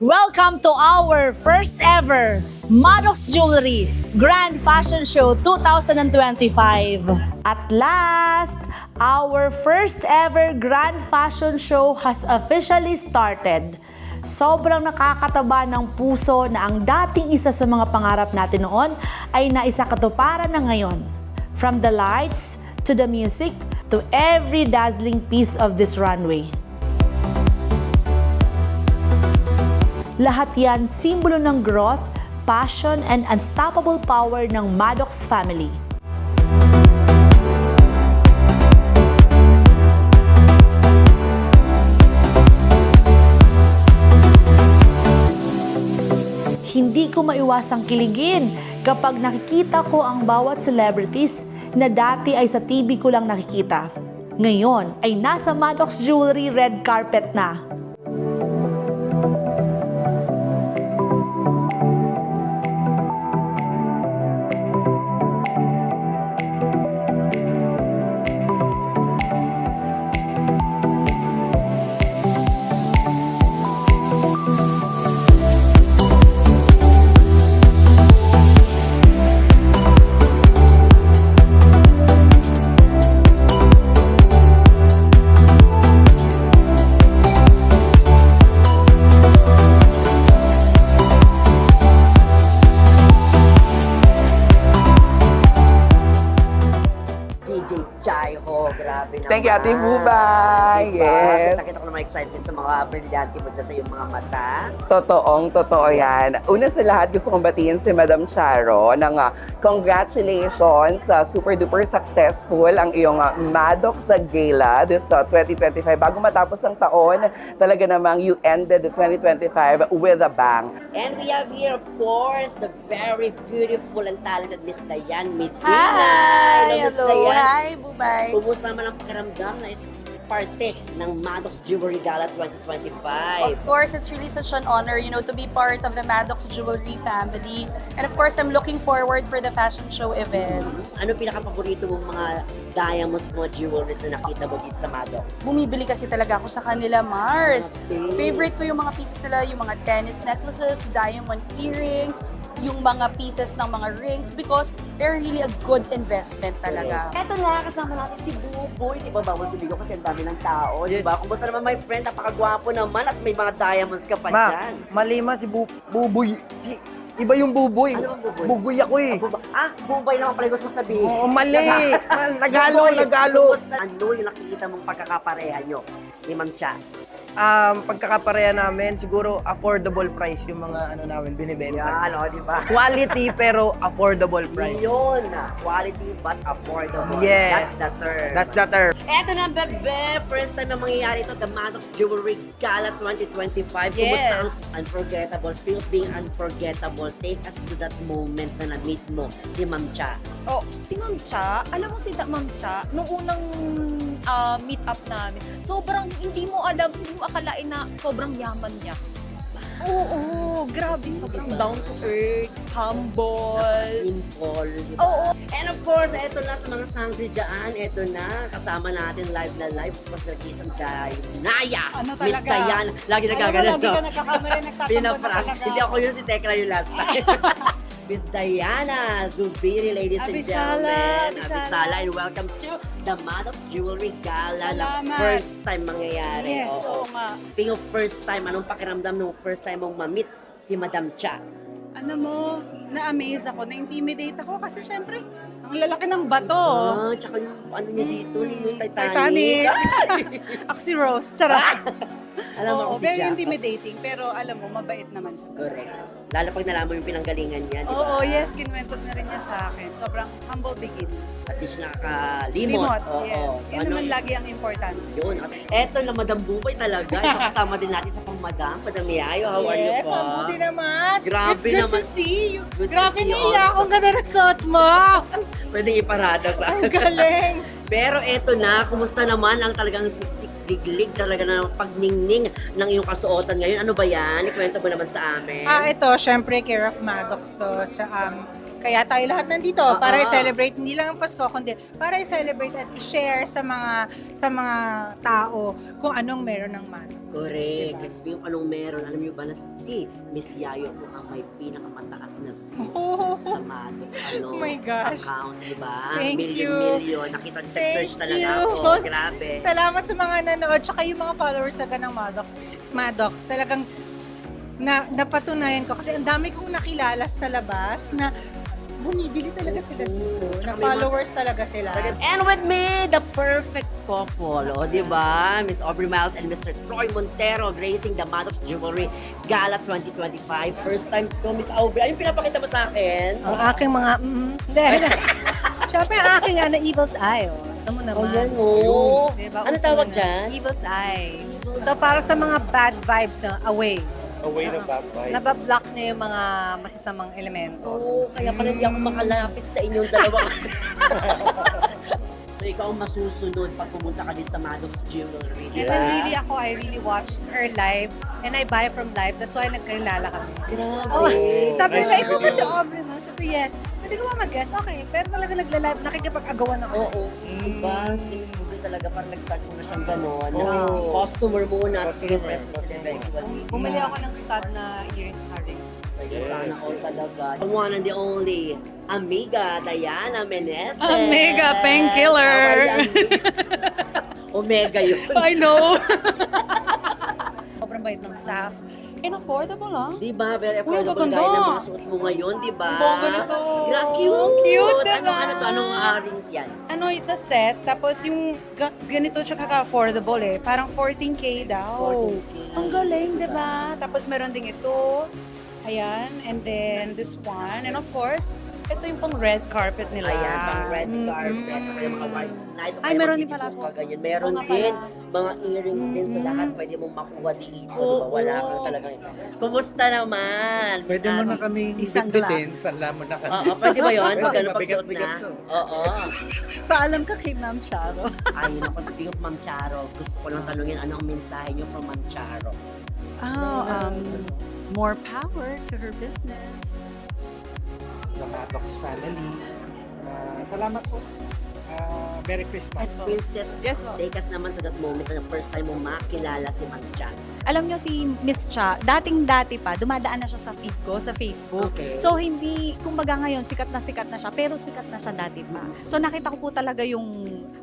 Welcome to our first ever Maddox Jewelry Grand Fashion Show 2025. At last, our first ever Grand Fashion Show has officially started. Sobrang nakakataba ng puso na ang dating isa sa mga pangarap natin noon ay naisakatuparan na ngayon. From the lights, to the music, to every dazzling piece of this runway. Lahat yan simbolo ng growth, passion, and unstoppable power ng Maddox family. Hindi ko maiwasang kiligin kapag nakikita ko ang bawat celebrities na dati ay sa TV ko lang nakikita. Ngayon ay nasa Maddox Jewelry red carpet na. Grabe naman. Thank you, Ate Bubay. Diba? Yes. Nakita ko na mga excitement sa mga brilyante mo dyan sa iyong mga mata. Totoo yan. Una sa lahat, gusto kong batiin si Madam Charo ng congratulations sa super duper successful ang iyong Maddox Gala this 2025. Bago matapos ang taon, talaga namang you ended the 2025 with a bang. And we have here, of course, the very beautiful and talented Miss Diane Medina. Hi! Miss Hello! Diane. Hi, Bubay! Kumusta naman ang pakiramdam na is parte ng Maddox Jewelry Gala 2025? Of course, it's really such an honor, to be part of the Maddox Jewelry family. And of course, I'm looking forward for the fashion show event. Ano pinaka-paborito mong mga diamonds at mga jewelries na nakita mo dito sa Maddox? Bumibili kasi talaga ako sa kanila, Mars. Okay. Favorite ko yung mga pieces nila, yung mga tennis necklaces, diamond earrings, yung mga pieces ng mga rings because they're really a good investment talaga. Eto na, kasama natin si Buboy. Di ba, bawal sumigaw kasi ang dami ng tao. Di ba? Kumusta naman my friend? Napakagwapo naman at may mga diamonds ka pa dyan. Mali si Buboy. Iba yung Buboy. Ano bang Buboy? Buboy ako eh. Bubay naman pala gusto mo sabihin. Oo, mali. Nagalo. Kumusta? Ano yung nakikita mong pagkakapareha nyo ni Ma'am Cha? Pagkakapareha namin, siguro affordable price yung mga namin binibenta. Yan, di ba? Quality pero affordable price. Yun, quality but affordable. Yes. That's the term. That's the term. Eto na, bebe! First time na mangyayari ito, the Maddox Jewelry Gala 2025. Kumusta ang Yes. unforgettable? Speaking of being unforgettable, take us to that moment na na-meet mo si Ma'am Cha. Oh, si Ma'am Cha, alam mo si Ma'am Cha, nung unang meet up namin, sobrang hindi mo akalain na sobrang yaman niya. Oo, grabe, sobrang down to earth, humble. Simple, di ba? Oo. And of course, eto na sa mga sangre dyan, eto na, kasama natin live na live, pagkagisang kay Naya. Ano Miss talaga? Diane, lagi nagkaganan. Lagi ka nagkakamali, nagtatampo na Pinaprank. talaga. Hindi ako yun, si Tekla yung last time. Miss Diana Zubiri, ladies and Abisala, gentlemen. Abisala. And welcome to the Maddox Jewelry Gala na Salamat. first time mangyayari. Yes, oo nga. Speaking of first time, anong pakiramdam nung first time mong ma-meet si Madam Cha? Alam mo, na-amaze ako, na-intimidate ako kasi syempre, ang lalaki ng bato. Tsaka yung ano niya dito, yung Titanic. Ako si Rose, charot. Alam mo Oo, ako si very Cha. intimidating, pero alam mo, mabait naman siya. Correct. Lalo pag nalaman mo yung pinanggalingan niya, di ba? Oo, yes, kinuwento na rin niya sa akin. Sobrang humble beginnings. At least nakakalimot. Limot, Oo. yes. Yun Ano, naman lagi ang important. Yun. Eto na Madam Bubay talaga. Ito kasama din natin sa pang-madam. Madam Yayo, how are you Yes, po? mabuti naman. Grabe It's good naman. to see you. Good to Grabe see you niya, also. ang ganda ng suot mo. Pwede iparada sa Ang galing. Pero eto na, kumusta naman ang talagang liglig talaga na pagningning ng iyong kasuotan ngayon? Ano ba yan? Ikwento mo naman sa amin. Ito, syempre, care of Maddox to. Kaya tayo lahat nandito para Oo. i-celebrate hindi lang ang Pasko kundi para i-celebrate at i-share sa mga tao kung anong meron ng Maddox. Correct. Diba? Kasi yung anong meron, alam niyo ba na si Miss Yayo po ang may pinakamataas na views Oh. sa Maddox Oh my gosh. account, di ba? Thank you. Million. Nakita search Thank talaga you. ako. Grabe. Salamat sa mga nanood tsaka yung mga followers agad ng Maddox. Talagang napatunayan ko kasi ang dami kong nakilala sa labas na bumibili talaga sila dito. Na followers talaga sila. And with me, the perfect couple, di ba? Miss Aubrey Miles and Mr. Troy Montero gracing the Maddox Jewelry Gala 2025. First time ko, Miss Aubrey. Ayun pinapakita mo sa akin. Ang aking mga Siyempre ang aking Evil's Eye. Alam mo naman. Oh, yan mo. Diba? Ano Uso tawag na. dyan? Evil's Eye. So para sa mga bad vibes, away. Away na bad vibes. Nabablock niya yung mga masasamang elemento. Oo, kaya pala hindi ako makalapit sa inyong dalawa. So ikaw ang masusunod pag pumunta ka din sa Maddox Jewelry. And then really I really watched her live and I buy from live. That's why nagkilala kami. Grabe. Oh, sabi Nice nila, ikaw to ba meet si you. Aubrey man? Sabi ko, yes. Hindi ko mag-guess. Okay. Pero talaga nagla-live, nakikipag-agawan ako. Oo. Diba? Sige, talaga parang nag-start mo na siyang gano'n. Oo. Customer muna. Customer, Press na sila eventually. Bumili ako ng stud na earrings na rings. Sa'yo sana all talaga. The one and the only, Amiga Diana Meneses. Amiga, painkiller. How are you, Amiga? Omega yun. I know. Sobrang bait ng staff. And affordable, ah. Di ba? Very Uy, affordable maganda. gaya ng mga suot mo ngayon, di ba? Ang bongga nito. Cute. Cute, diba? Ano to? Anong rings yan? Ano, it's a set. Tapos yung ganito siya kaka-affordable eh. Parang 14K daw. 14K. Ang galing, di ba? Tapos meron ding ito. Ayan. And then this one. And of course, ito yung pang red carpet nila. Ayan, pang red carpet. Mm-mm. Ako yung mga white night. Ay, meron din pala ako. Ganyan. Meron Oo nga pala. din. Mga earrings din. So lahat pwede mong makuha dito. Diba? Wala kang talaga. Kumusta naman? Pwede mo na kaming Isang bitbitin, sanla mo na kami. Oo, pwede ba yun? Pwede, Magkano mabigat-bigat pagsuot na? to. Oo. Paalam ka kay Ma'am Charo. Ay, naku, speaking of Ma'am Charo, gusto ko lang tanungin, ano ang mensahe niyo from Ma'am Charo? More power to her business. The Maddox family. Salamat po. Merry Christmas. Princess, Yes, ma'am. take us naman to that moment na first time mo makilala si Ma'am Charo. Alam nyo si Miss Cha, dating-dati pa, dumadaan na siya sa feed ko, sa Facebook. Okay. So hindi, kumbaga ngayon, sikat na siya, pero sikat na siya dati pa. So nakita ko po talaga yung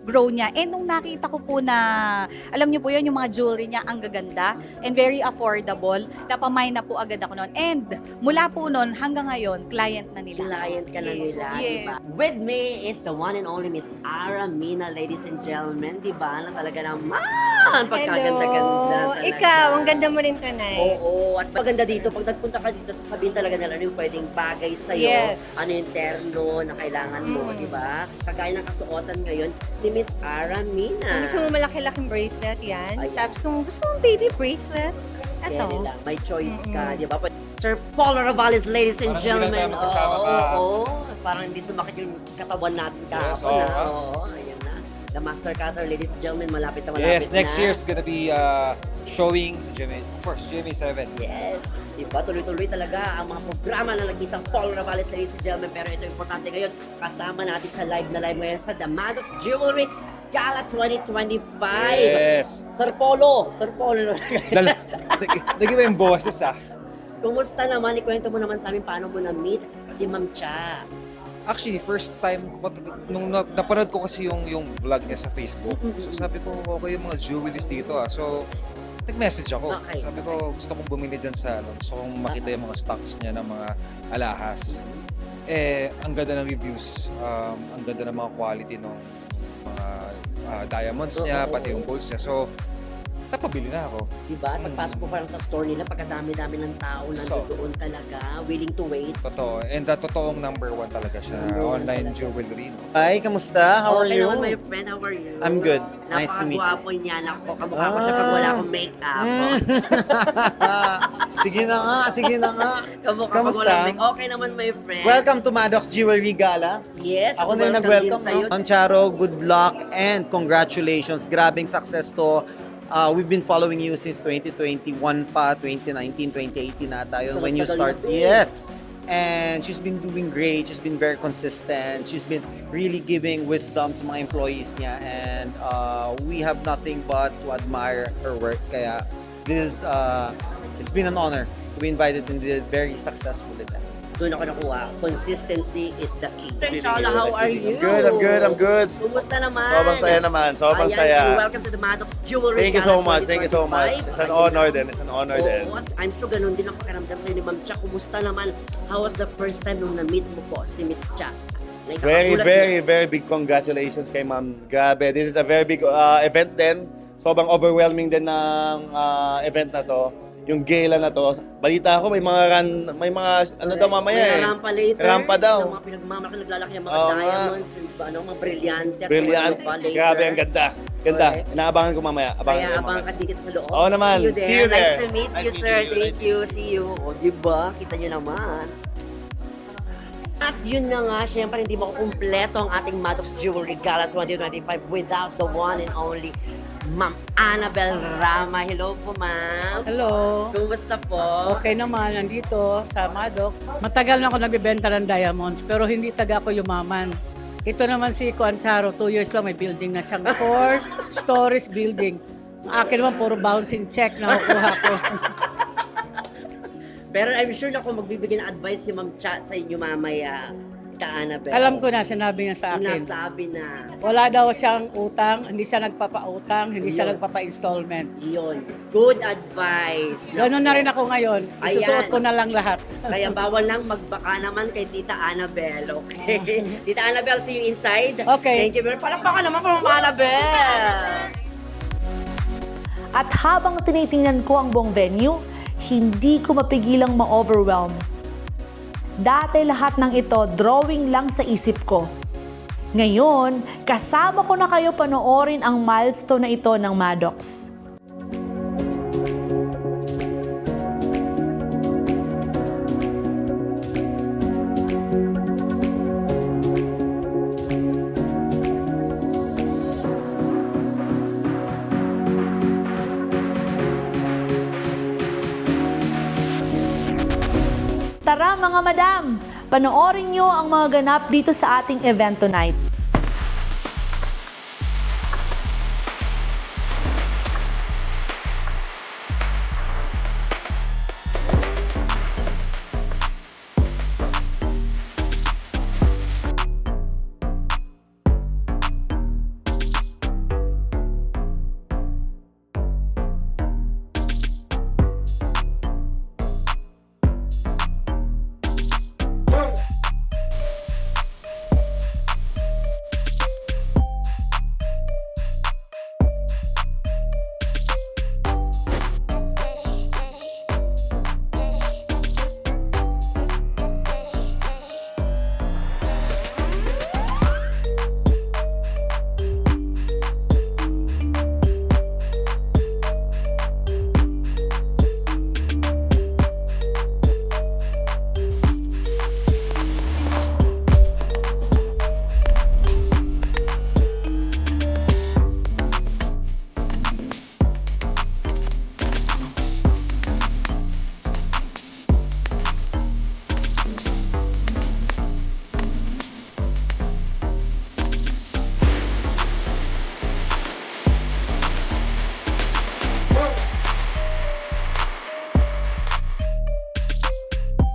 grow niya. And nung nakita ko po na, alam nyo po yun, yung mga jewelry niya, ang gaganda and very affordable, napamay na po agad ako noon. And mula po noon hanggang ngayon, client na nila. Client ka na Yes. nila, Yes. diba? With me is the one and only Miss Ara Mina, ladies and gentlemen, diba? Na talaga naman, pagkaganda-ganda talaga. Ikaw, ang ganda mo rin tonight. Oo, at maganda dito, pag nagpunta ka dito, sasabihin talaga nila ano yung pwedeng bagay sa'yo, Yes. ano yung terno na kailangan mo, di ba? Kagaya ng kasuotan ngayon ni Miss Ara Mina. Kung gusto mo malaki-laking bracelet, yan. Ayan. Tapos kung gusto mo baby bracelet, Kaya eto. nila, may choice ka, di ba? Sir Paul Ravales, ladies and Parang gentlemen. hindi na tayo magkasama pa. Oo, parang hindi sumakit yung katawan natin kahapon. oo, na. Oo, ayun na. The Master Cutter, ladies and gentlemen, malapit na malapit Yes, next na. year's gonna be showing sa GMA, of course, GMA 7. Yes, diba? Tuloy-tuloy talaga ang mga programa na nag-isang Paul Ravales, ladies and gentlemen. Pero ito importante ngayon, kasama natin sa live na live ngayon sa The Maddox Jewelry Gala 2025. Yes. Sir Polo na Nag-iba yung boses Kumusta naman? Ikwento mo naman sa amin paano mo na-meet si Ma'am Cha. Actually, first time, nung napanood ko kasi yung vlog niya sa Facebook. So sabi ko, okay yung mga jewelries dito So, nag-message ako. Okay. Sabi ko, gusto kong bumili dyan sa, gusto kong makita yung mga stocks niya ng mga alahas. Ang ganda ng reviews, ang ganda ng mga quality ng mga diamonds niya, Oo. pati yung golds niya. So, napabili na ako. Diba? Pagpasok ko parang sa store nila, pagkadami-dami ng tao nandoon talaga, willing to wait. Totoo. And totoong number one talaga siya. Online jewelry. No? Hi, kamusta? How are Okay you? naman, my friend. How are you? I'm good. Nice to meet you. Napakagwapo niya. Nako, kamukha ko siya pag wala akong make-up. Sige na nga, sige na nga. Kamukha pag Kamusta? wala make Okay naman, my friend. Welcome to Maddox Jewelry Gala. Yes, Ako na yung welcome din nag-welcome. sa'yo. No? Ma'am Charo, good luck and congratulations. Grabing success to. We've been following you since 2021 pa, 2019, 2018 na tayo. When you Matagal start, na to. yes. And she's been doing great. She's been very consistent. She's been really giving wisdom sa mga employees niya. And we have nothing but to admire her work. Kaya this is, it's been an honor to be invited in the very successful event. Doon ako nakuha. Consistency is the key. Chola, how are you? I'm good. Kumusta naman? Sobrang saya naman, sobrang Ayan, saya. and welcome to the Maddox Jewelry Thank you so Gala much, thank you so much. 2025. It's an honor din, it's an honor din. Oo, I'm sure ganun din ang pakiramdam sa'yo ni Ma'am Cha. Kumusta naman? How was the first time nung na-meet mo po si Miss Cha? Very big congratulations kay ma'am. Grabe, this is a very big event din. Sobrang overwhelming din ng event na to. Yung gala na to. Balita ko may mga ano daw mamaya eh. Rampa later. Rampa daw. Ng mga pinagmamalaki naglalaki ang mga Oo nga. diamonds, mga brilyante. at Brilliant. mga later. Grabe, ang ganda. Ganda. Correct. Inaabangan ko mamaya. Kaya Abangan ko abang mamaya. ka dikit sa loob. Oo naman. See you there. See you there. Nice to meet Nice you, to sir. meet you. Thank you. See you. O, diba? Kita nyo naman. At yun na nga, syempre hindi makukumpleto ang ating Maddox Jewelry Gala 2025 without the one and only Ma'am Annabel Rama. Hello po, ma'am. Hello. Kumusta po? Okay naman, nandito sa Maddox. Matagal na ako nagbibenta ng diamonds, pero hindi taga ako yumaman. Ito naman si Kuan Charo, 2 years lang, may building na siyang 4 stories building. Ang akin naman, puro bouncing check na nakukuha ko. Pero I'm sure na kung magbibigay ng advice si Ma'am Cha sa inyo mamaya, Tita Annabel. Alam ko na, sinabi niya sa akin. Nasabi na. Wala daw siyang utang, hindi siya nagpapautang, hindi siya nagpapa-installment. Yun. Good advice. Ganun na rin ako ngayon. Isusuot Ayan. ko na lang lahat. Kaya bawal nang magbaka naman kay Tita Annabel, okay? Tita Annabel, see you inside. Okay. Thank you very much. Palakpakan naman po, Ma'am Annabel. At habang tinitingnan ko ang buong venue, hindi ko mapigilang ma-overwhelm. Dati lahat ng ito, drawing lang sa isip ko. Ngayon, kasama ko na kayo panoorin ang milestone na ito ng Maddox. Tara mga madam, panoorin nyo ang mga ganap dito sa ating event tonight.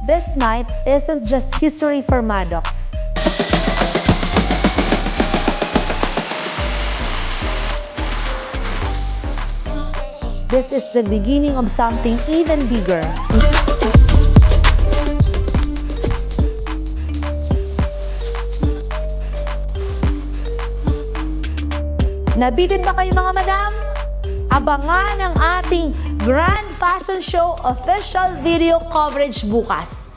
This night isn't just history for Maddox. This is the beginning of something even bigger. Nabitin ba kayo mga madam? Abangan ang ating Grand Fashion Show official video coverage bukas.